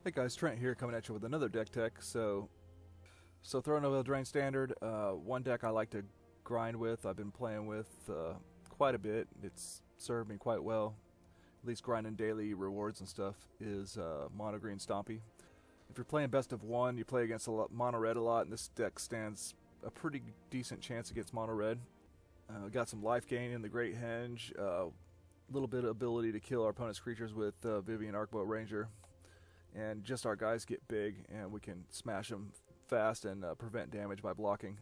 Hey guys, Trent here coming at you with another deck tech. So throwing over Eldraine Standard, one deck I like to grind with, I've been playing with quite a bit. It's served me quite well, at least grinding daily rewards and stuff, is Mono Green Stompy. If you're playing best of one, you play against mono red a lot, and this deck stands a pretty decent chance against mono red. Got some life gain in the Great Henge, a little bit of ability to kill our opponent's creatures with Vivien Arcbow Ranger. And just our guys get big, and we can smash them fast and prevent damage by blocking,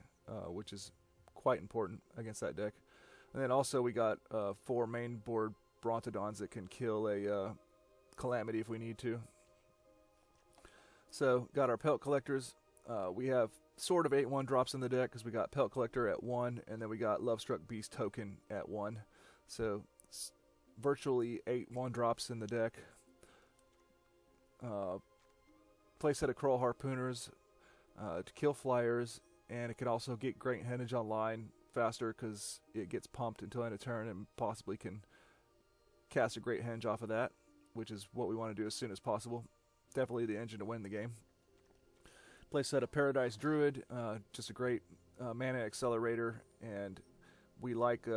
which is quite important against that deck. And then also we got 4 main board Brontodons that can kill a Calamity if we need to. So got our Pelt Collectors. We have sort of 8 1-drops in the deck because we got Pelt Collector at 1, and then we got Lovestruck Beast Token at 1. So virtually 8 1-drops in the deck. Play set of Kroll Harpooners to kill flyers, and it can also get Great Henge online faster because it gets pumped until end of turn and possibly can cast a Great Henge off of that, which is what we want to do as soon as possible. Definitely the engine to win the game. Play set of Paradise Druid, just a great mana accelerator, and we like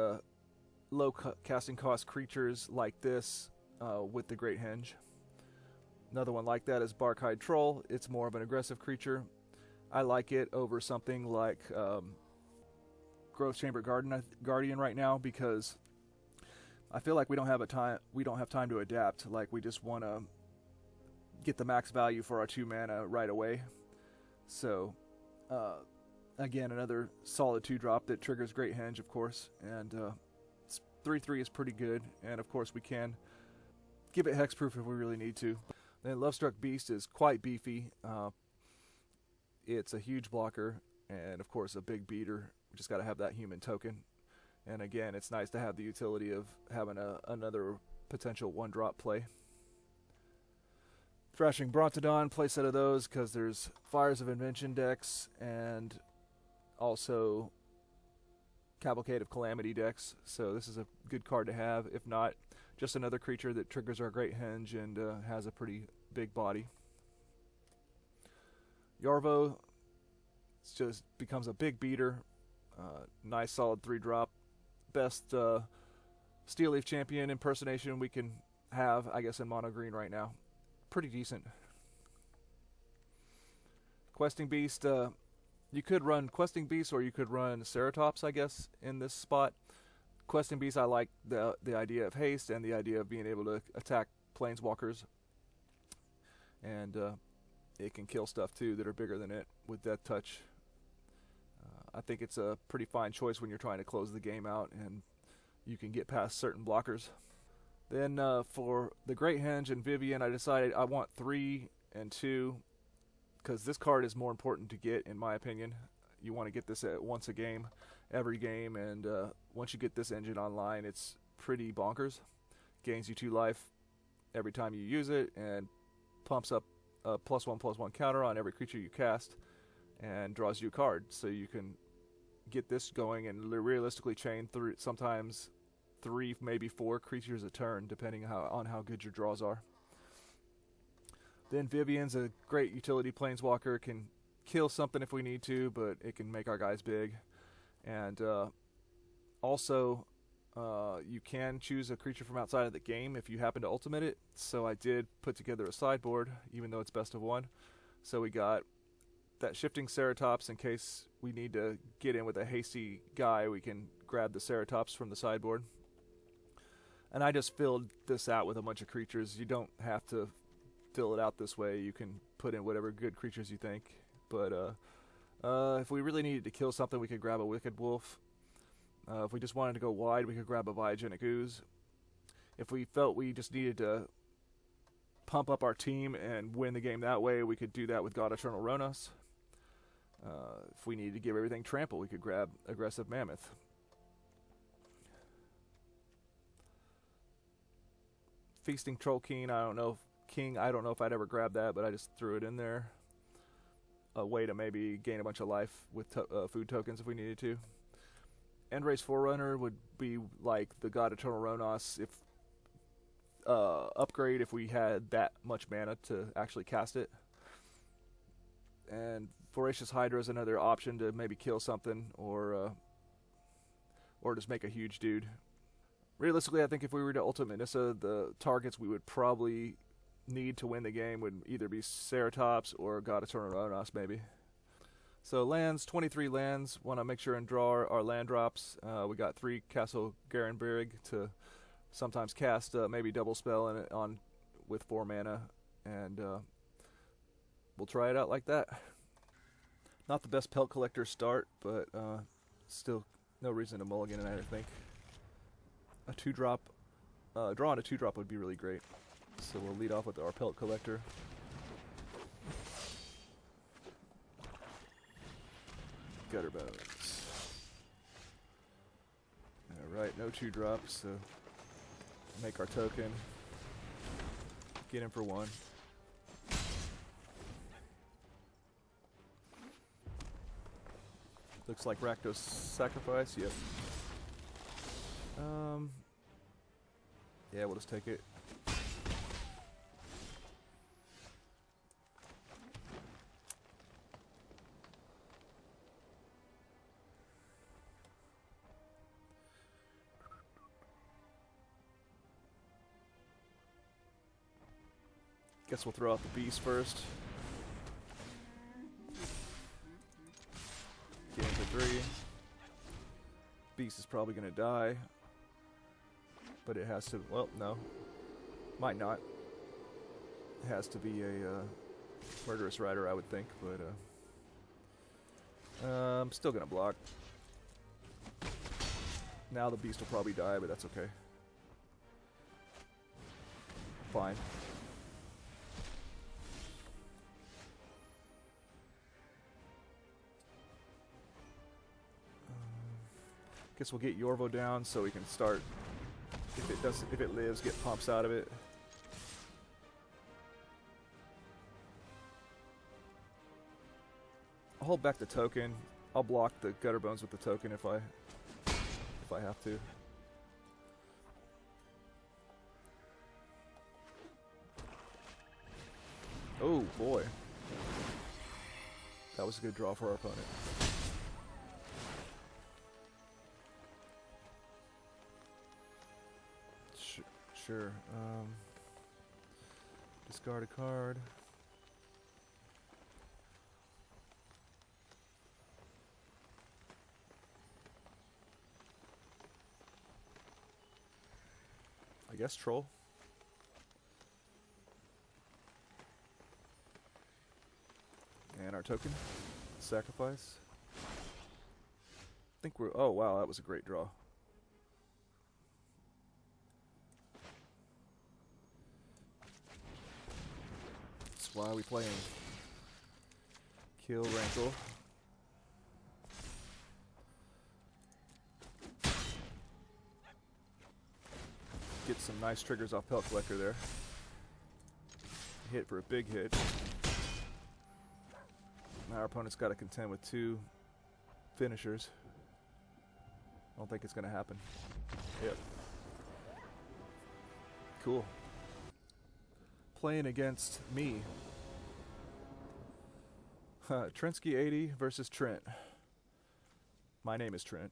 low casting cost creatures like this with the Great Henge. Another one like that is Barkhide Troll. It's more of an aggressive creature. I like it over something like Growth Chamber Guardian right now because I feel like we don't have time to adapt. Like we just want to get the max value for our 2 mana right away. So again, another solid 2-drop that triggers Great Henge, of course, and 3/3 is pretty good. And of course, we can give it hexproof if we really need to. Then Lovestruck Beast is quite beefy. It's a huge blocker, and of course a big beater. We just got to have that human token. And again, it's nice to have the utility of having another potential 1-drop play. Thrashing Brontodon, play set of those because there's Fires of Invention decks and also Cavalcade of Calamity decks, so this is a good card to have. If not, just another creature that triggers our Great Henge and has a pretty big body. Yarvo just becomes a big beater. Nice solid 3-drop. Best Steel Leaf Champion impersonation we can have, I guess, in mono green right now. Pretty decent. Questing Beast. You could run Questing Beast or you could run Ceratops, I guess, in this spot. Questing Beast, I like the idea of haste and the idea of being able to attack planeswalkers. And it can kill stuff, too, that are bigger than it with Death Touch. I think it's a pretty fine choice when you're trying to close the game out and you can get past certain blockers. Then for the Great Henge and Vivien, I decided I want 3 and 2. Because this card is more important to get, in my opinion. You want to get this at once a game, every game, and once you get this engine online, it's pretty bonkers. Gains you 2 life every time you use it, and pumps up a +1/+1 counter on every creature you cast, and draws you a card. So you can get this going and realistically chain through sometimes 3, maybe 4 creatures a turn, depending on how good your draws are. Then Vivien's a great utility planeswalker, can kill something if we need to, but it can make our guys big. And also, you can choose a creature from outside of the game if you happen to ultimate it. So I did put together a sideboard, even though it's best of 1. So we got that Shifting Ceratops in case we need to get in with a hasty guy. We can grab the Ceratops from the sideboard. And I just filled this out with a bunch of creatures. You don't have to fill it out this way. You can put in whatever good creatures you think, but if we really needed to kill something, we could grab a Wicked Wolf. If we just wanted to go wide, we could grab a Biogenic Ooze. If we felt we just needed to pump up our team and win the game that way, we could do that with God Eternal Ronos. If we needed to give everything trample, we could grab Aggressive Mammoth. Feasting Trollking, I don't know if I'd ever grab that, but I just threw it in there. A way to maybe gain a bunch of life with food tokens if we needed to. Endrace Forerunner would be like the God Eternal Ronos if upgrade if we had that much mana to actually cast it. And Voracious Hydra is another option to maybe kill something or just make a huge dude. Realistically, I think if we were to Ultimate Nissa, the targets we would probably need to win the game would either be Ceratops or God Eternal Ronos, maybe. So lands, 23 lands. Want to make sure and draw our land drops. We got 3 Castle Garenberg to sometimes cast maybe double spell in it on with 4 mana, and we'll try it out like that. Not the best Pelt Collector start, but still no reason to mulligan it, I think. A 2-drop, drawing a 2-drop would be really great. So we'll lead off with our Pelt Collector. Gutter Bones. Alright, no 2-drops, so make our token. Get him for 1. Looks like Rakdos Sacrifice, yep. Yeah, we'll just take it. Guess we'll throw out the beast first. Get into 3. Beast is probably going to die. But it has to, well, no. Might not. It has to be a Murderous Rider, I would think, but I'm still going to block. Now the beast will probably die, but that's okay. Fine. Guess we'll get Yorvo down so we can start. If it lives, get pumps out of it. I'll hold back the token. I'll block the Gutter Bones with the token if I have to. Oh boy, that was a good draw for our opponent. Sure. Discard a card. I guess Troll. And our token. Sacrifice. I think we're... Oh, wow, that was a great draw. Why are we playing? Kill Rankle. Get some nice triggers off Pelt Collector there. Hit for a big hit. Now our opponent's got to contend with 2 finishers. I don't think it's going to happen. Yep. Cool. Playing against me. Trensky 80 versus Trent. My name is Trent.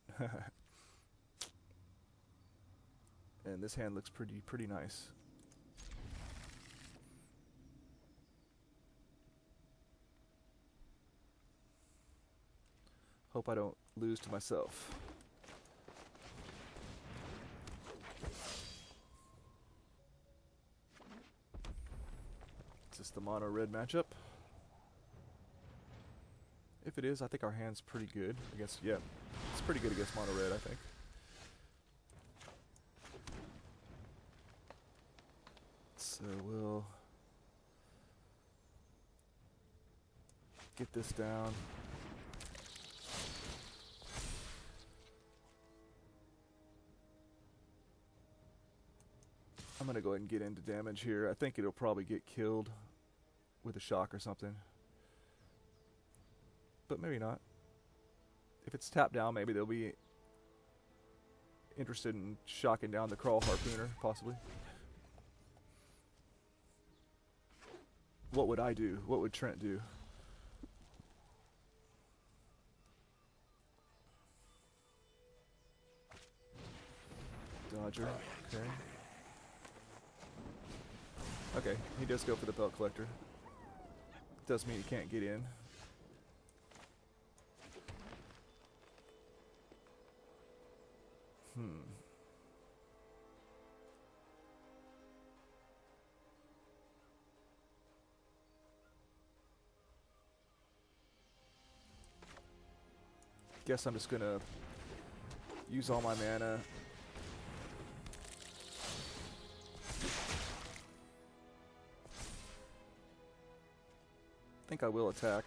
And this hand looks pretty nice. Hope I don't lose to myself. Is this the mono red matchup? If it is, I think our hand's pretty good against, yeah, it's pretty good against mono red, I think. So we'll get this down. I'm gonna go ahead and get into damage here. I think it'll probably get killed with a shock or something. But maybe not. If it's tapped down, maybe they'll be interested in shocking down the Crawl Harpooner, possibly. What would I do? What would Trent do? Dodger. Okay. Okay, he does go for the Belt Collector. Does mean he can't get in. Guess I'm just gonna use all my mana. I think I will attack.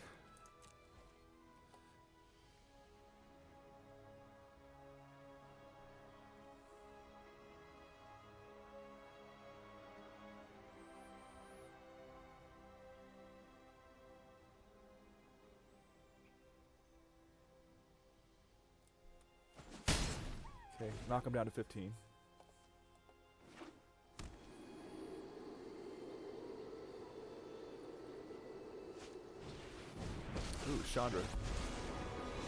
Okay, knock him down to 15. Ooh, Chandra.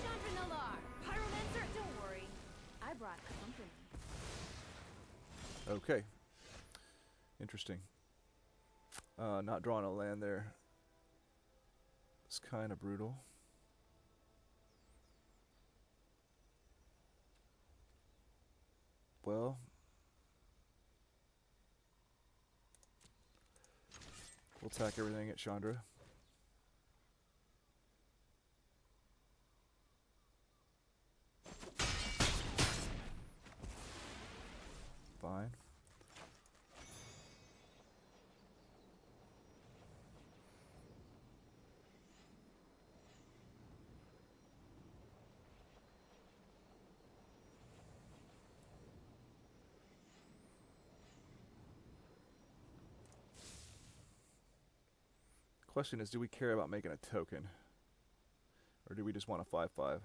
Chandra Nalar, Pyromancer, don't worry. I brought company. Okay. Interesting. Not drawing a land there. It's kind of brutal. Well, we'll attack everything at Chandra. Fine. Question is, do we care about making a token? Or do we just want a 5/5?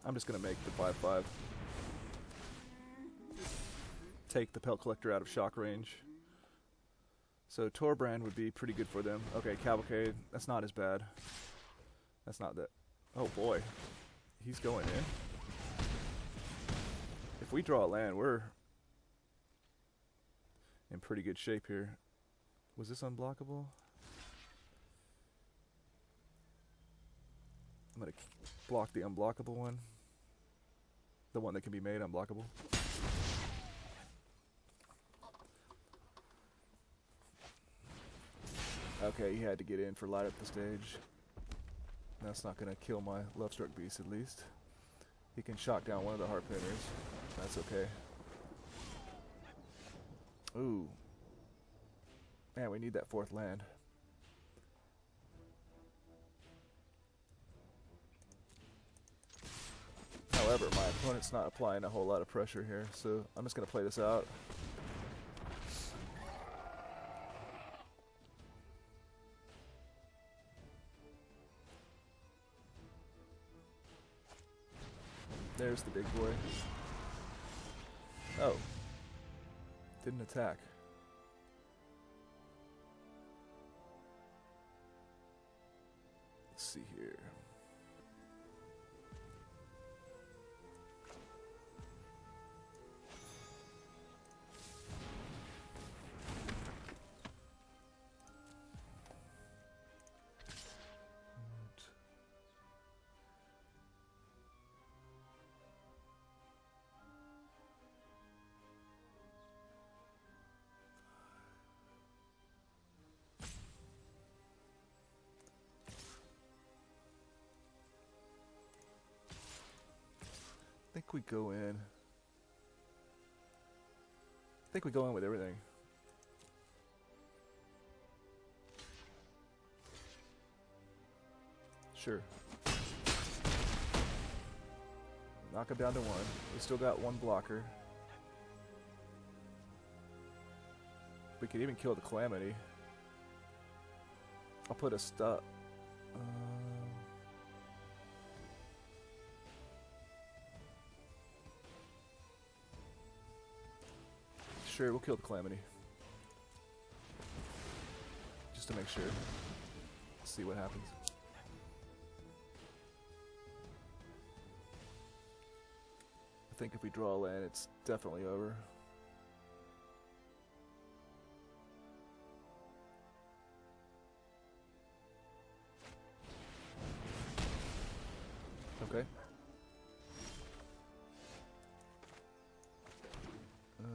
I'm just going to make the 5/5. Take the Pelt Collector out of shock range. So Torbrand would be pretty good for them. Okay, Cavalcade. That's not as bad. That's not that. Oh boy. He's going in. If we draw a land, we're in pretty good shape here. Was this unblockable? I'm going to block the unblockable one. The one that can be made unblockable. Okay, he had to get in for light up the stage. That's not going to kill my Lovestruck Beast, at least. He can shock down one of the Harpooners. That's okay. Ooh. Man, we need that fourth land. However, my opponent's not applying a whole lot of pressure here, so I'm just going to play this out. There's the big boy. Oh. Didn't attack. Let's see here. I think we go in. I think we go in with everything. Sure. Knock him down to 1. We still got 1 blocker. We could even kill the Calamity. I'll put a stop. Sure, we'll kill the Calamity. Just to make sure. Let's see what happens. I think if we draw a land, it's definitely over. Okay.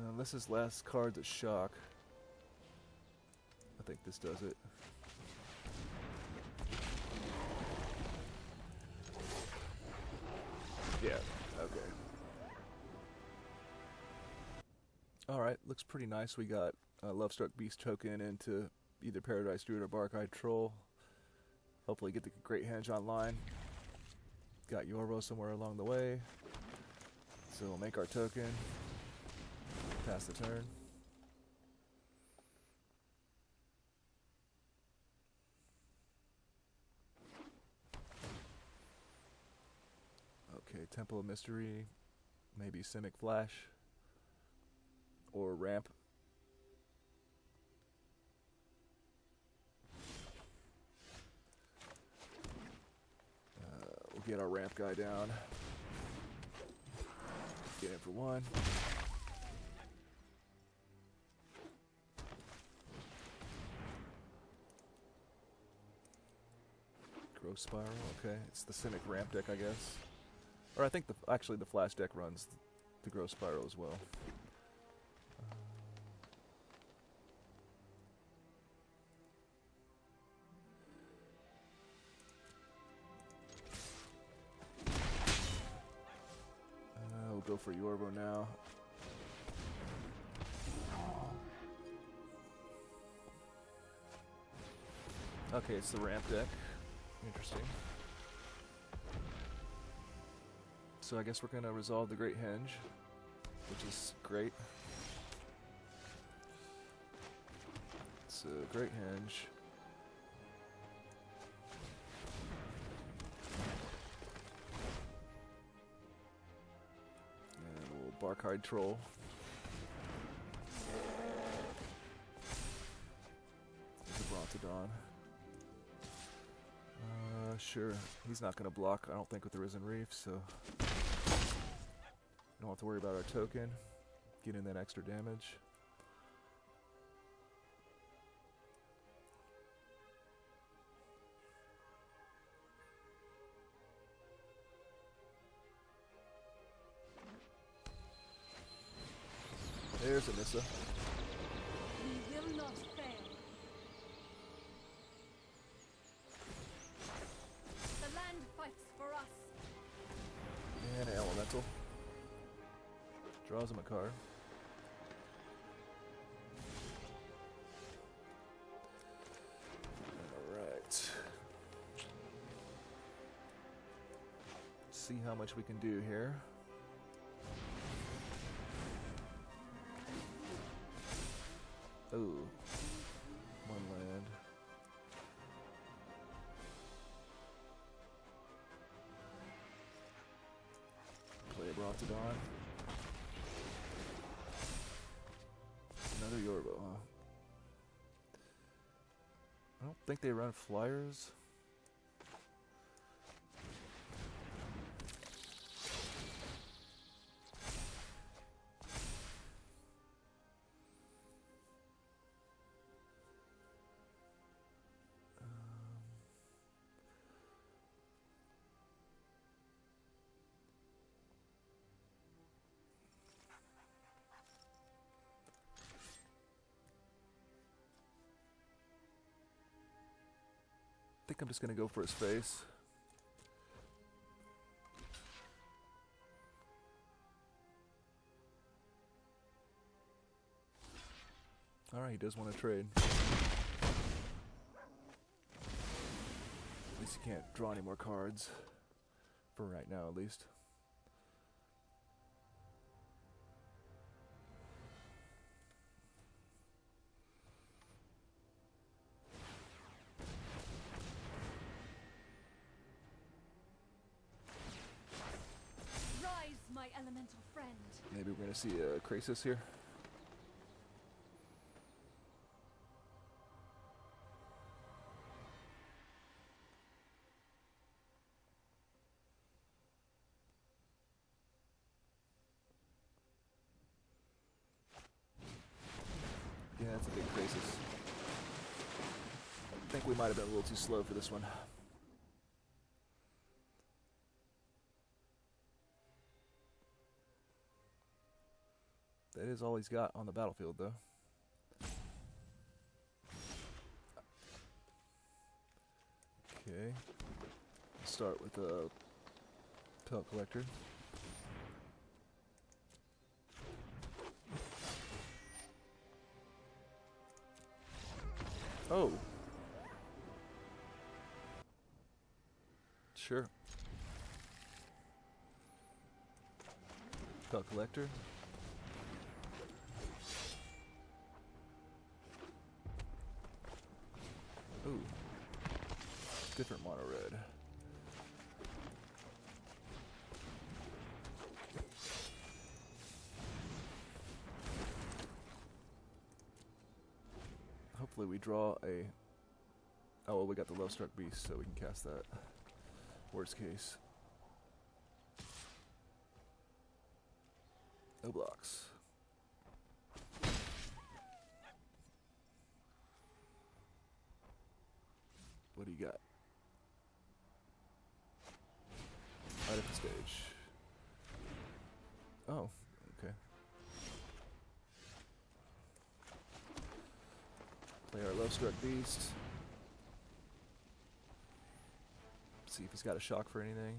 Unless his last card's a shock. I think this does it. Yeah, okay. Alright, looks pretty nice. We got Lovestruck Beast token into either Paradise Druid or Bark-Eyed Troll. Hopefully get the Great Henge online. Got Yorvo somewhere along the way. So we'll make our token. Pass the turn. Okay, Temple of Mystery. Maybe Simic Flash. Or Ramp. We'll get our Ramp guy down. Get in for 1. Growth Spiral, okay. It's the Simic Ramp deck, I guess. Or I think actually the Flash deck runs the Growth Spiral as well. We'll go for Yorvo now. Okay, it's the Ramp deck. Interesting. So I guess we're gonna resolve the Great Henge, which is great. It's a Great Henge. And we'll Bark-Eyed Troll. There's a Brontodon. Sure. He's not going to block, I don't think, with the Risen Reef, so don't have to worry about our token. Getting that extra damage. There's Anissa. We will not fail. The land fights for us. And an Elemental. Draws him a card. Alright. See how much we can do here. Ooh. 1 land. Play a Brontodon. Another Yorvo, huh? I don't think they run flyers. I think I'm just gonna go for his face. Alright, he does want to trade. At least he can't draw any more cards. For right now, at least. My elemental friend. Maybe we're gonna see a Krasis here. think we might have been a little too slow for this one. That is all he's got on the battlefield, though. Okay. Start with a Pelt Collector. Oh. Sure. Pelt Collector. Ooh. Different mono red. Hopefully we draw a... Oh, well, we got the Low Struck Beast, so we can cast that. Worst case. No blocks. What do you got? Right at the stage. Oh, okay. Play our Low Struck Beast. See if he's got a shock for anything.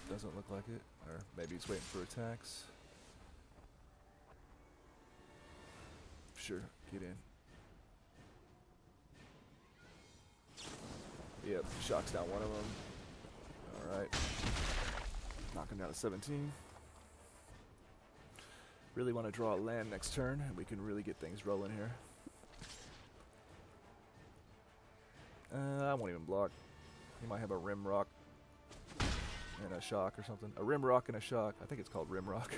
Doesn't look like it. Or maybe he's waiting for attacks. Sure, get in. Yep, shocks down one of them. Alright. Knock him down to 17. Really want to draw a land next turn, and we can really get things rolling here. I won't even block. He might have a Rim Rock and a shock or something. A Rim Rock and a shock. I think it's called Rim Rock.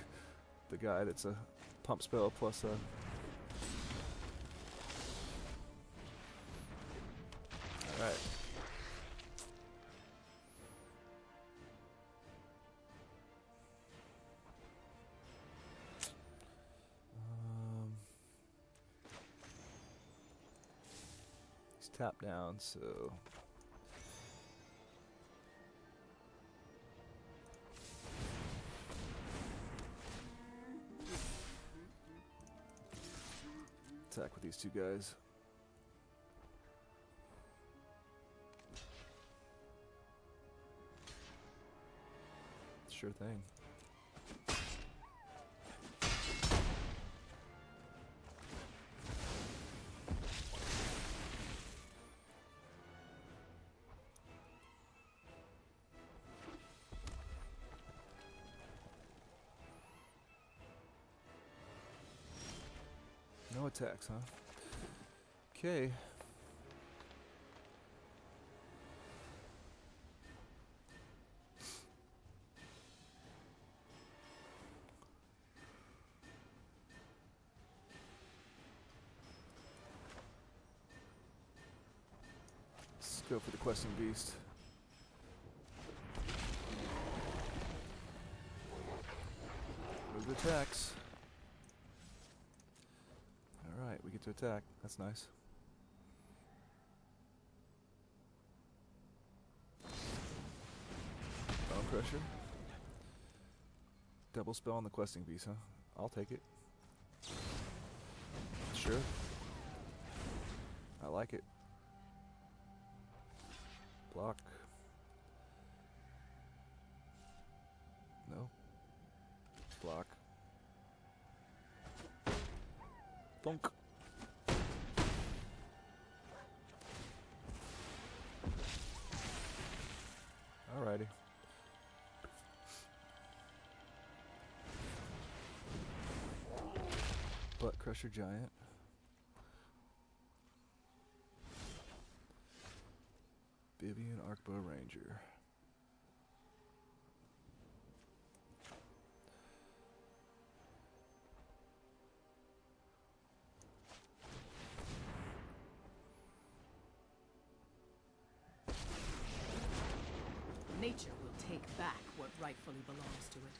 The guy that's a pump spell plus a... Alright. He's tapped down, so... Attack with these two guys. Sure thing. No attacks, huh? Okay. Let's go for the Questing Beast. Move attacks. Alright, we get to attack. That's nice. Bone Crusher. Double spell on the Questing Beast, huh? I'll take it. Sure. I like it. Block. No. Block. Bonk. Alrighty. Butt Crusher Giant. Vivian Arcbow Ranger. Nature will take back what rightfully belongs to it.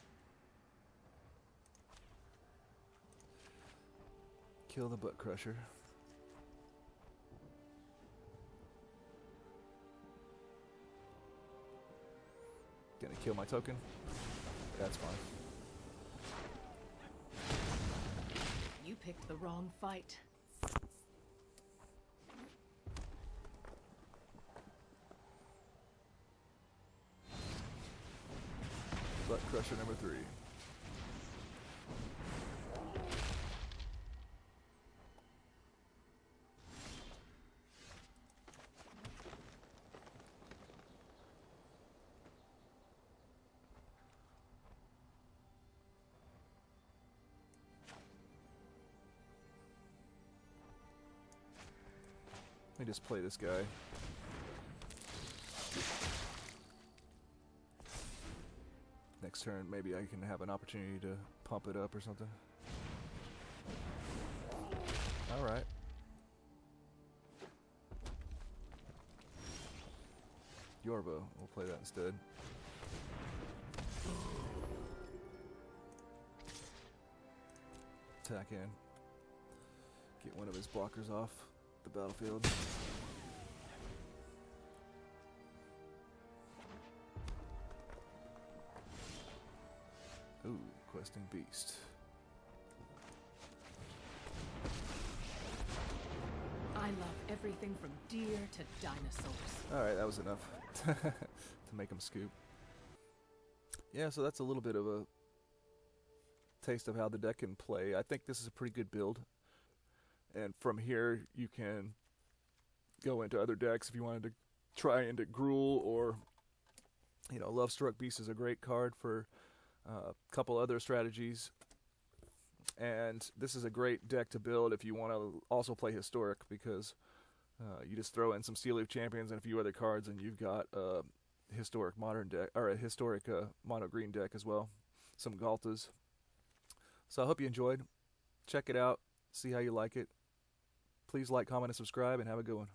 Kill the butt crusher. Gonna kill my token. That's fine. You picked the wrong fight. Butt crusher number 3. Let me just play this guy. Next turn, maybe I can have an opportunity to pump it up or something. Alright. Yorba, we'll play that instead. Attack in. Get one of his blockers off the battlefield. Ooh, questing beast. I love everything from deer to dinosaurs. Alright, that was enough to make him scoop. Yeah, so that's a little bit of a taste of how the deck can play. I think this is a pretty good build. And from here, you can go into other decks if you wanted to try into Gruul, or, you know, Lovestruck Beast is a great card for a couple other strategies. And this is a great deck to build if you want to also play Historic, because you just throw in some Steel Leaf Champions and a few other cards, and you've got a Historic Modern deck, or a Historic Mono Green deck as well. Some Galtas. So I hope you enjoyed. Check it out. See how you like it. Please like, comment, and subscribe, and have a good one.